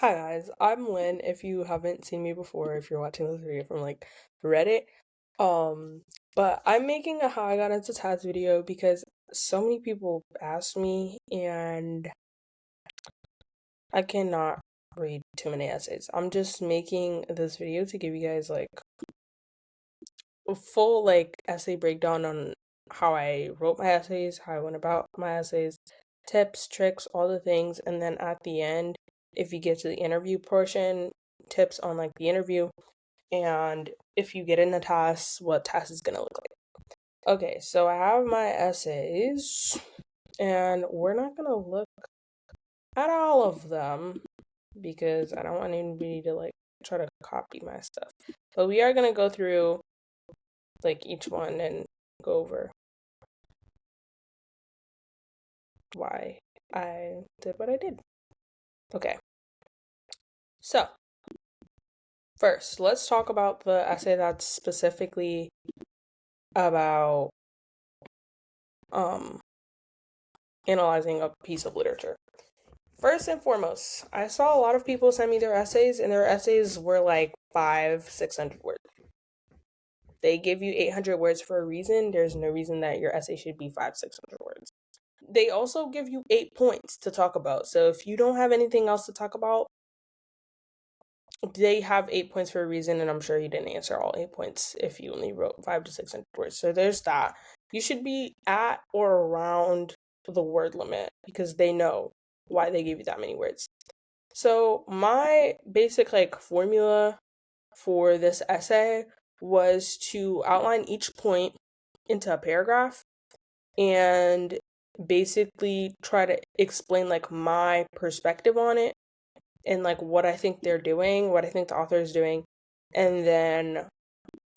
Hi guys, I'm Lynn. If you haven't seen me before, if you're watching this video from like Reddit, um, but I'm making a how I got into Tass video because so many people asked me and I cannot read too many essays. I'm just making this video to give you guys like a full like essay breakdown on how I wrote my essays, how I went about my essays, tips, tricks, all the things, and then at the end, if you get to the interview portion, tips on like the interview, and if you get in the task, what task is gonna look like. Okay, so I have my essays, and we're not gonna look at all of them because I don't want anybody to like try to copy my stuff. But we are gonna go through like each one and go over why I did what I did. Okay, so first, let's talk about the essay that's specifically about um analyzing a piece of literature. First and foremost, I saw a lot of people send me their essays, and their essays were like 600 words. They give you 800 words for a reason. There's no reason that your essay should be 600 words. They also give you 8 points to talk about. So if you don't have anything else to talk about, they have 8 points for a reason, and I'm sure you didn't answer all 8 points if you only wrote 500 to 600 words. So there's that. You should be at or around the word limit because they know why they gave you that many words. So my basic like formula for this essay was to outline each point into a paragraph and basically try to explain like my perspective on it and like what I think they're doing, what I think the author is doing. And then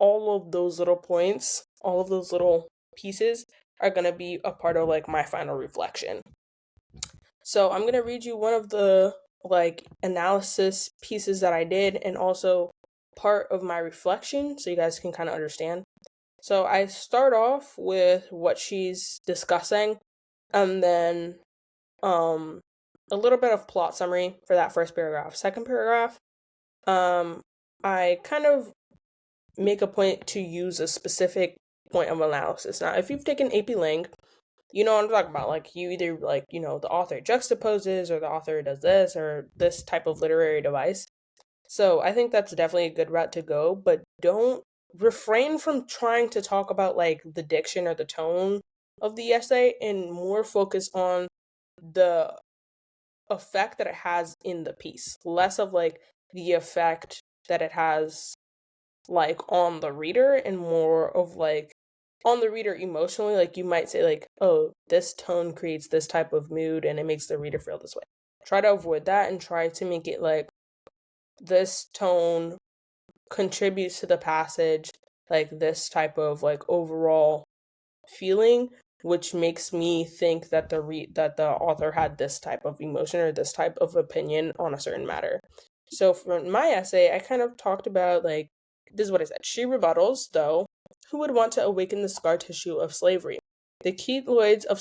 all of those little points, all of those little pieces are going to be a part of like my final reflection. So I'm going to read you one of the like analysis pieces that I did and also part of my reflection so you guys can kind of understand. So I start off with what she's discussing and then um a little bit of plot summary for that first paragraph. Second paragraph, um I kind of make a point to use a specific point of analysis. Now, if you've taken AP Lang, you know what I'm talking about. Like you either like, the author juxtaposes or the author does this or this type of literary device. So I think that's definitely a good route to go, but don't refrain from trying to talk about like the diction or the tone of the essay and more focus on the effect that it has in the piece, less of like the effect that it has like on the reader and more of like on the reader emotionally. Like you might say like, oh, this tone creates this type of mood and it makes the reader feel this way. Try to avoid that and try to make it like this tone contributes to the passage, like this type of like overall feeling, which makes me think that that the author had this type of emotion or this type of opinion on a certain matter. So for my essay, I kind of talked about like this is what I said. She rebuttals, though, who would want to awaken the scar tissue of slavery? The keloids of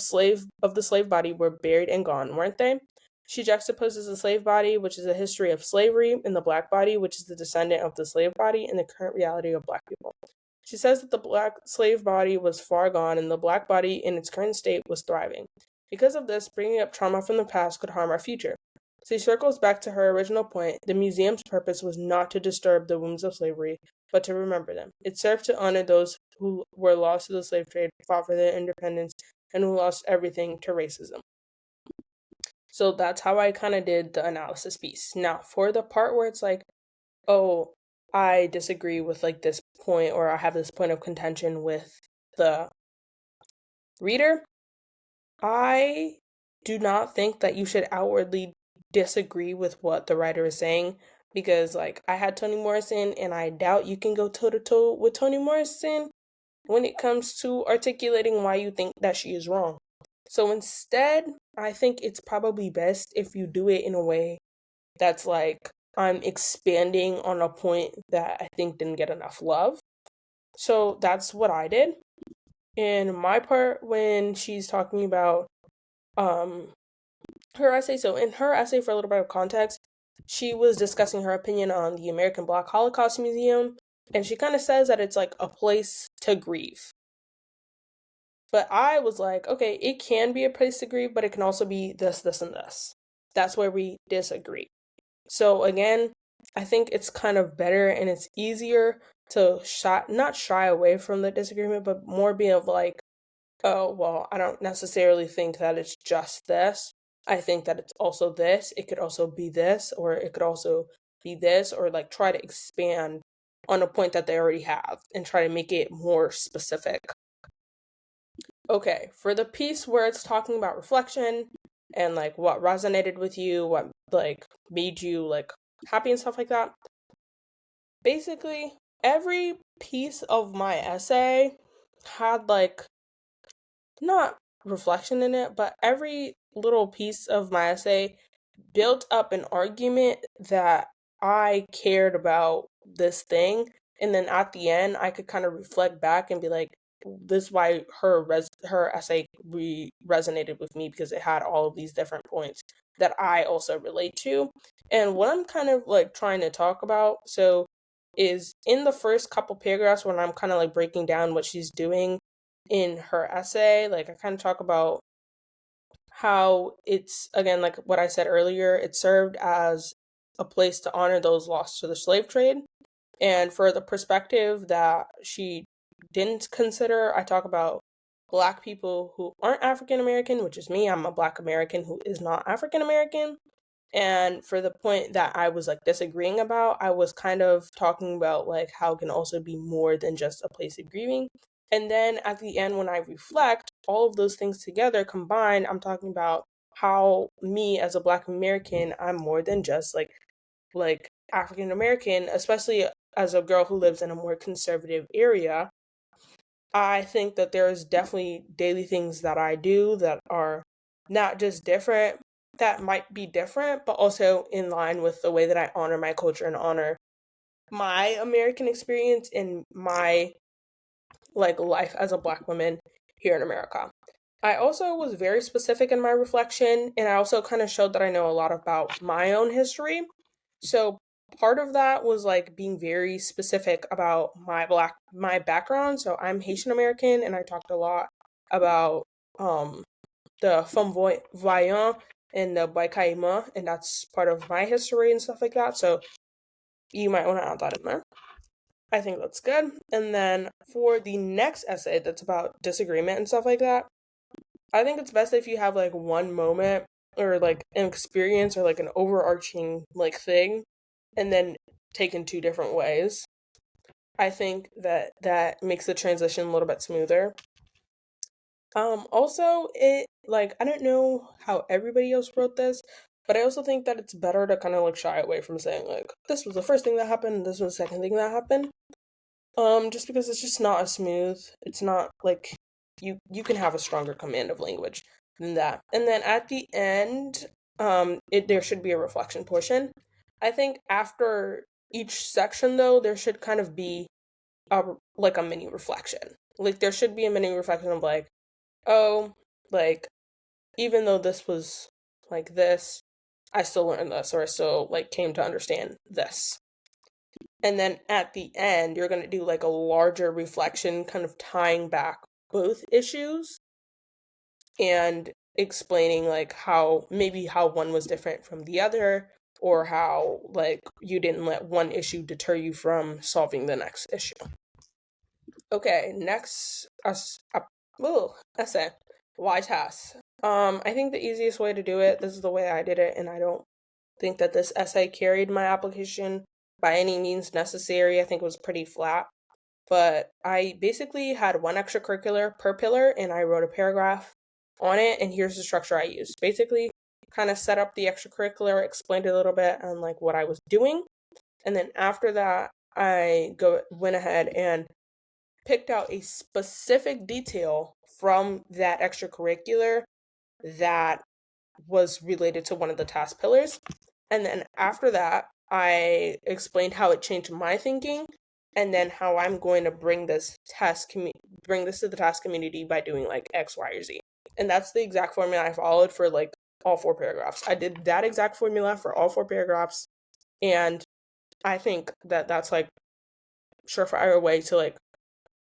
the slave body were buried and gone, weren't they? She juxtaposes the slave body, which is a history of slavery, and the black body, which is the descendant of the slave body and the current reality of black people. She says that the black slave body was far gone and the black body in its current state was thriving. Because of this, bringing up trauma from the past could harm our future. She circles back to her original point. The museum's purpose was not to disturb the wounds of slavery, but to remember them. It served to honor those who were lost to the slave trade, fought for their independence, and who lost everything to racism. So that's how I kind of did the analysis piece. Now, for the part where it's like, oh, I disagree with like this point, or I have this point of contention with the reader, I do not think that you should outwardly disagree with what the writer is saying because like I had Toni Morrison and I doubt you can go toe to toe with Toni Morrison when it comes to articulating why you think that she is wrong. So instead, I think it's probably best if you do it in a way that's like I'm expanding on a point that I think didn't get enough love. So that's what I did. In my part, when she's talking about um her essay, so in her essay, for a little bit of context, she was discussing her opinion on the American Black Holocaust Museum, and she kind of says that it's like a place to grieve. But I was like, okay, it can be a place to grieve, but it can also be this, this, and this. That's where we disagree. So again, I think it's kind of better and it's easier to not shy away from the disagreement, but more be of like, oh, well, I don't necessarily think that it's just this. I think that it's also this. It could also be this, or it could also be this, or like try to expand on a point that they already have and try to make it more specific. Okay, for the piece where it's talking about reflection and like what resonated with you, what like made you like happy and stuff like that. Basically, every piece of my essay had like not reflection in it, but every little piece of my essay built up an argument that I cared about this thing. And then at the end, I could kind of reflect back and be like, this is why her essay resonated with me because it had all of these different points that I also relate to. And what I'm kind of like trying to talk about, so is in the first couple paragraphs when I'm kind of like breaking down what she's doing in her essay, like I kind of talk about how it's, again, like what I said earlier, it served as a place to honor those lost to the slave trade. And for the perspective that she didn't consider, I talk about Black people who aren't African American, which is me. I'm a Black American who is not African American. And for the point that I was like disagreeing about, I was kind of talking about like how it can also be more than just a place of grieving. And then at the end, when I reflect all of those things together combined, I'm talking about how me as a Black American, I'm more than just like African American, especially as a girl who lives in a more conservative area. I think that there is definitely daily things that I do that are not just different, that might be different, but also in line with the way that I honor my culture and honor my American experience in my like life as a Black woman here in America. I also was very specific in my reflection, and I also kind of showed that I know a lot about my own history. So part of that was like being very specific about my background. So I'm Haitian American, and I talked a lot about um the femme voyant and the Baikaima, and that's part of my history and stuff like that. So you might want to add that in there. I think that's good. And then for the next essay that's about disagreement and stuff like that, I think it's best if you have like one moment or like an experience or like an overarching like thing and then taken two different ways. I think that that makes the transition a little bit smoother. Also it like I don't know how everybody else wrote this, but I also think that it's better to kind of like shy away from saying like this was the first thing that happened, this was the second thing that happened. Just because it's just not as smooth. It's not like you can have a stronger command of language than that. And then at the end, there should be a reflection portion. I think after each section though, there should kind of be a like a mini reflection. Like there should be a mini reflection of like, oh, like even though this was like this, I still learned this or I still like came to understand this. And then at the end, you're going to do like a larger reflection, kind of tying back both issues and explaining like how maybe how one was different from the other or how like you didn't let one issue deter you from solving the next issue. Okay, next essay. Why Tass? I think the easiest way to do it, this is the way I did it, and I don't think that this essay carried my application by any means necessary. I think it was pretty flat. But I basically had one extracurricular per pillar and I wrote a paragraph on it. And here's the structure I used. Basically, kind of set up the extracurricular, explained a little bit on like what I was doing. And then after that, went ahead and picked out a specific detail from that extracurricular that was related to one of the task pillars. And then after that, I explained how it changed my thinking and then how I'm going to bring this to the task community by doing like X, Y, or Z. And that's the exact formula I followed for like all 4 paragraphs. I did that exact formula for all 4 paragraphs, and I think that that's like surefire way to like,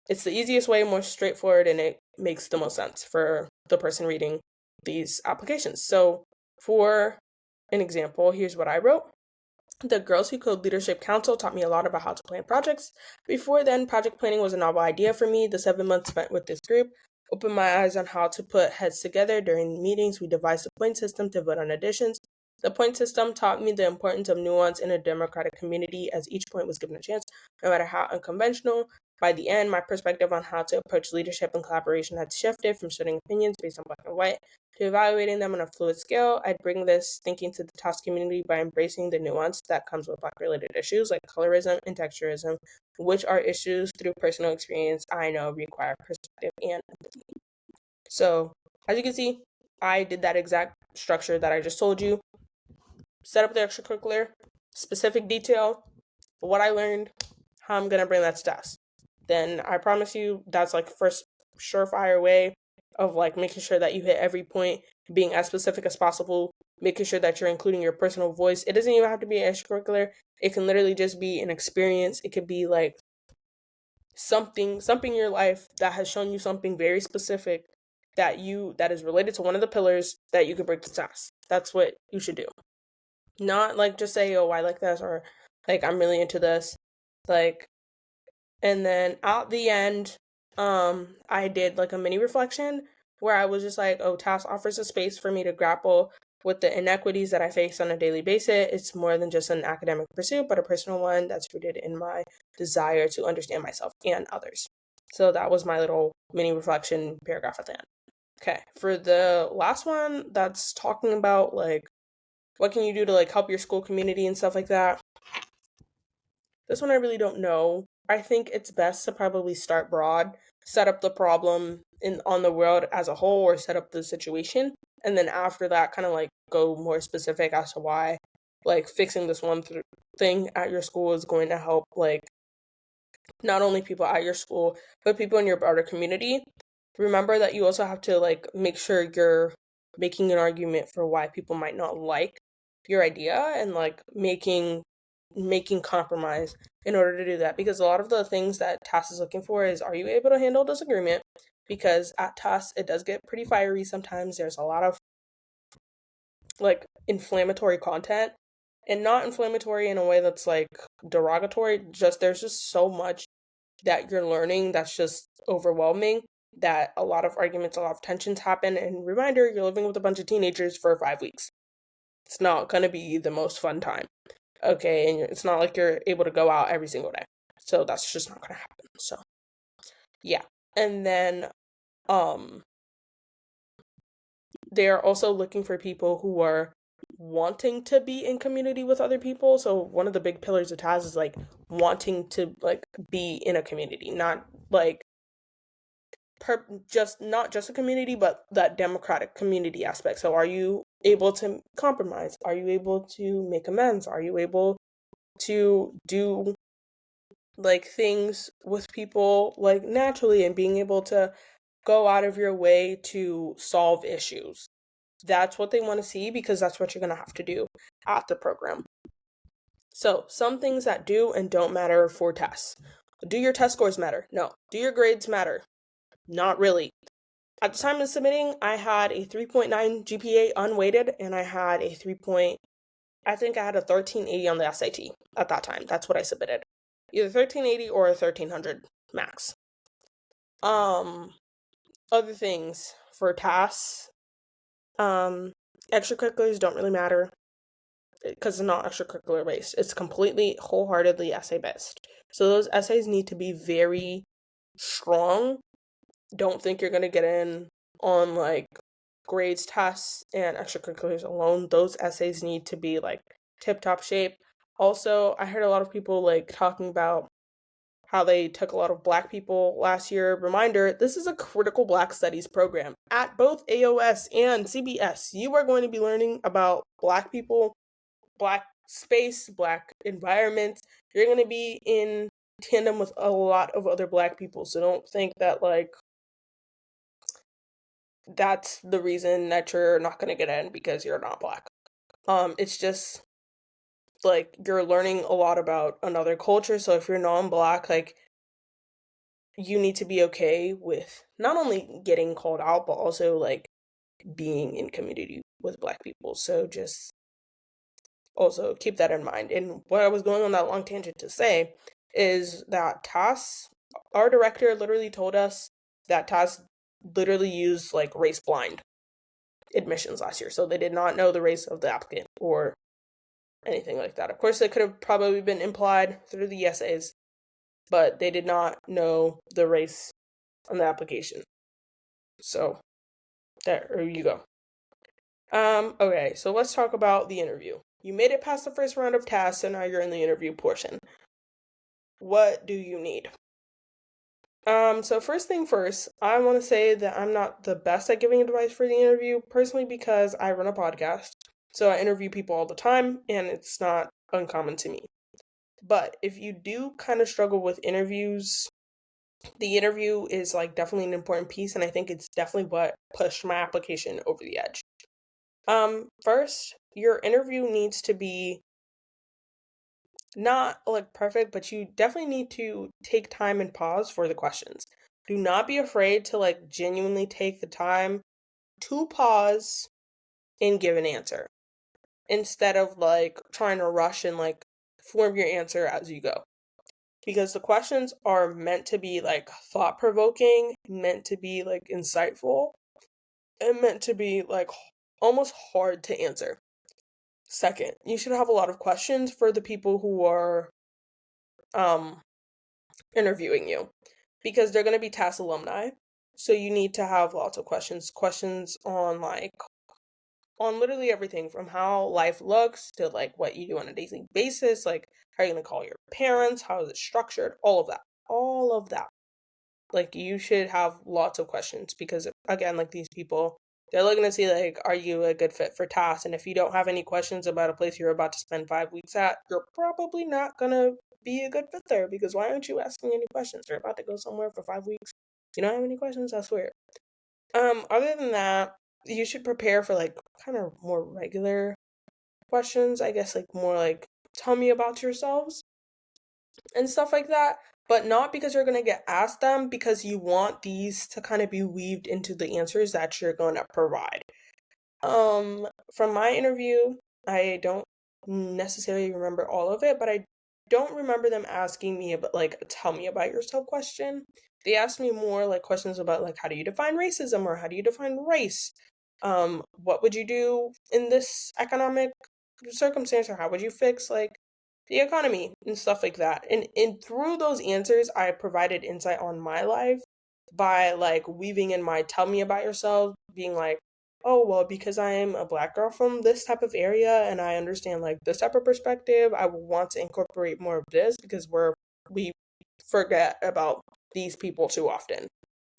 it's the easiest way, more straightforward, and it makes the most sense for the person reading these applications. So for an example, here's what I wrote. The Girls Who Code Leadership Council taught me a lot about how to plan projects. Before then, project planning was a novel idea for me. The 7 months spent with this group opened my eyes on how to put heads together. During meetings, we devised a point system to vote on additions. The point system taught me the importance of nuance in a democratic community, as each point was given a chance, no matter how unconventional. By the end, my perspective on how to approach leadership and collaboration had shifted from studying opinions based on black and white to evaluating them on a fluid scale. I'd bring this thinking to the Tass community by embracing the nuance that comes with Black-related issues like colorism and texturism, which are issues through personal experience I know require perspective and empathy. So, as you can see, I did that exact structure that I just told you. Set up the extracurricular, specific detail, what I learned, how I'm going to bring that to Tass. Then I promise you that's like first surefire way of like making sure that you hit every point, being as specific as possible, making sure that you're including your personal voice. It doesn't even have to be extracurricular. It can literally just be an experience. It could be like something in your life that has shown you something very specific that is related to one of the pillars that you could bring to Tass. That's what you should do. Not like just say, oh, I like this, or like I'm really into this. Like, and then at the end, I did like a mini reflection where I was just like, oh, Tass offers a space for me to grapple with the inequities that I face on a daily basis. It's more than just an academic pursuit, but a personal one that's rooted in my desire to understand myself and others. So that was my little mini reflection paragraph at the end. Okay, for the last one, that's talking about like what can you do to like help your school community and stuff like that. This one I really don't know. I think it's best to probably start broad, set up the problem on the world as a whole, or set up the situation, and then after that kind of like go more specific as to why like fixing this one thing at your school is going to help like not only people at your school but people in your broader community. Remember that you also have to like make sure you're making an argument for why people might not like your idea, and like making compromise in order to do that, because a lot of the things that Tass is looking for is, are you able to handle disagreement? Because at Tass it does get pretty fiery sometimes. There's a lot of like inflammatory content, and not inflammatory in a way that's like derogatory, just there's just so much that you're learning that's just overwhelming, that a lot of arguments, a lot of tensions happen. And reminder, you're living with a bunch of teenagers for 5 weeks. It's not going to be the most fun time. Okay, and it's not like you're able to go out every single day. So that's just not going to happen. So, yeah. And then they're also looking for people who are wanting to be in community with other people. So one of the big pillars of Taz is like wanting to like be in a community, not like not just a community, but that democratic community aspect. So are you able to compromise? Are you able to make amends? Are you able to do like things with people like naturally, and being able to go out of your way to solve issues? That's what they want to see, because that's what you're going to have to do at the program. So some things that do and don't matter for tests. Do your test scores matter? No. Do your grades matter? Not really. At the time of submitting, I had a 3.9 GPA unweighted, and I had a I think I had a 1380 on the SAT at that time. That's what I submitted. Either 1380 or a 1300 max. Other things for tasks, extracurriculars don't really matter because it's not extracurricular based. It's completely wholeheartedly essay based. So those essays need to be very strong. Don't think you're gonna get in on like grades, tests, and extracurriculars alone. Those essays need to be like tip top shape. Also, I heard a lot of people like talking about how they took a lot of Black people last year. Reminder, this is a critical Black studies program. At both AOS and CBS, you are going to be learning about Black people, Black space, Black environments. You're going to be in tandem with a lot of other Black people. So don't think that like that's the reason that you're not going to get in because you're not Black. It's just like you're learning a lot about another culture. So if you're non-Black, like you need to be okay with not only getting called out, but also like being in community with Black people. So just also keep that in mind. And what I was going on that long tangent to say is that Tass, our director, literally told us that Tass literally used like race blind admissions last year. So they did not know the race of the applicant or anything like that. Of course, it could have probably been implied through the essays, but they did not know the race on the application. So there you go. Okay, so let's talk about the interview. You made it past the first round of tasks, and now you're in the interview portion. What do you need? So first thing first, I want to say that I'm not the best at giving advice for the interview, personally because I run a podcast. So I interview people all the time, and it's not uncommon to me. But if you do kind of struggle with interviews, the interview is like definitely an important piece, and I think it's definitely what pushed my application over the edge. First, your interview needs to be not like perfect, but you definitely need to take time and pause for the questions. Do not be afraid to like genuinely take the time to pause and give an answer instead of like trying to rush and like form your answer as you go. Because the questions are meant to be like thought provoking, meant to be like insightful, and meant to be like almost hard to answer. Second, you should have a lot of questions for the people who are um interviewing you because they're going to be Tass alumni. So you need to have lots of questions on like on literally everything from how life looks to like what you do on a daily basis, like how are you going to call your parents, how is it structured, all of that. All of that. Like you should have lots of questions because again, like these people, they're looking to see like, are you a good fit for Tass? And if you don't have any questions about a place you're about to spend 5 weeks at, you're probably not gonna be a good fit there because why aren't you asking any questions? You're about to go somewhere for 5 weeks. You don't have any questions? I swear. Other than that, you should prepare for like kind of more regular questions. I guess like more like tell me about yourselves and stuff like that, but not because you're going to get asked them, because you want these to kind of be weaved into the answers that you're going to provide. From my interview, I don't necessarily remember all of it, but I don't remember them asking me about like tell me about yourself question. They asked me more like questions about like how do you define racism or how do you define race? What would you do in this economic circumstance or how would you fix like the economy and stuff like that. And through those answers, I provided insight on my life by like weaving in my tell me about yourself, being like, oh, well, because I am a Black girl from this type of area and I understand like this type of perspective, I will want to incorporate more of this because we forget about these people too often.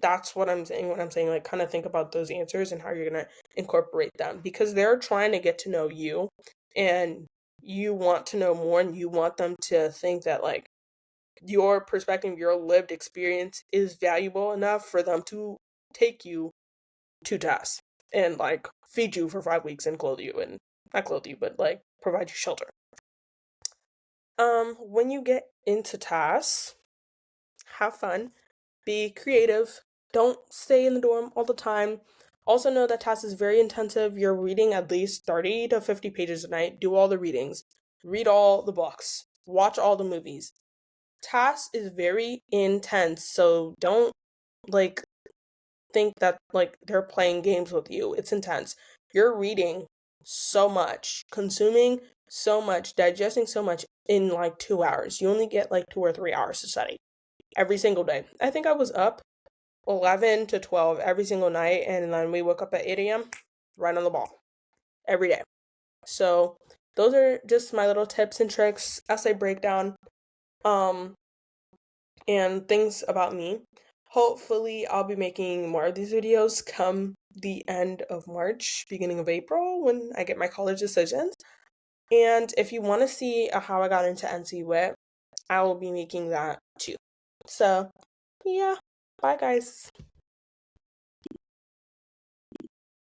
That's what I'm saying when I'm saying like kind of think about those answers and how you're going to incorporate them because they're trying to get to know you and you want to know more and you want them to think that like your perspective, your lived experience is valuable enough for them to take you to task and like feed you for 5 weeks and clothe you and not clothe you, but like provide you shelter. When you get into tasks, have fun, be creative, don't stay in the dorm all the time. Also know that task is very intensive. You're reading at least 30 to 50 pages a night. Do all the readings. Read all the books. Watch all the movies. Task is very intense, so don't like think that like they're playing games with you. It's intense. You're reading so much, consuming so much, digesting so much in like 2 hours. You only get like 2 or 3 hours to study every single day. I think I was up 11 to 12 every single night, and then we woke up at 8 a.m. right on the ball every day. So those are just my little tips and tricks, essay breakdown, um, and things about me. Hopefully, I'll be making more of these videos come the end of March, beginning of April, when I get my college decisions. And if you want to see how I got into NC Wit, I will be making that too. So, yeah, bye guys.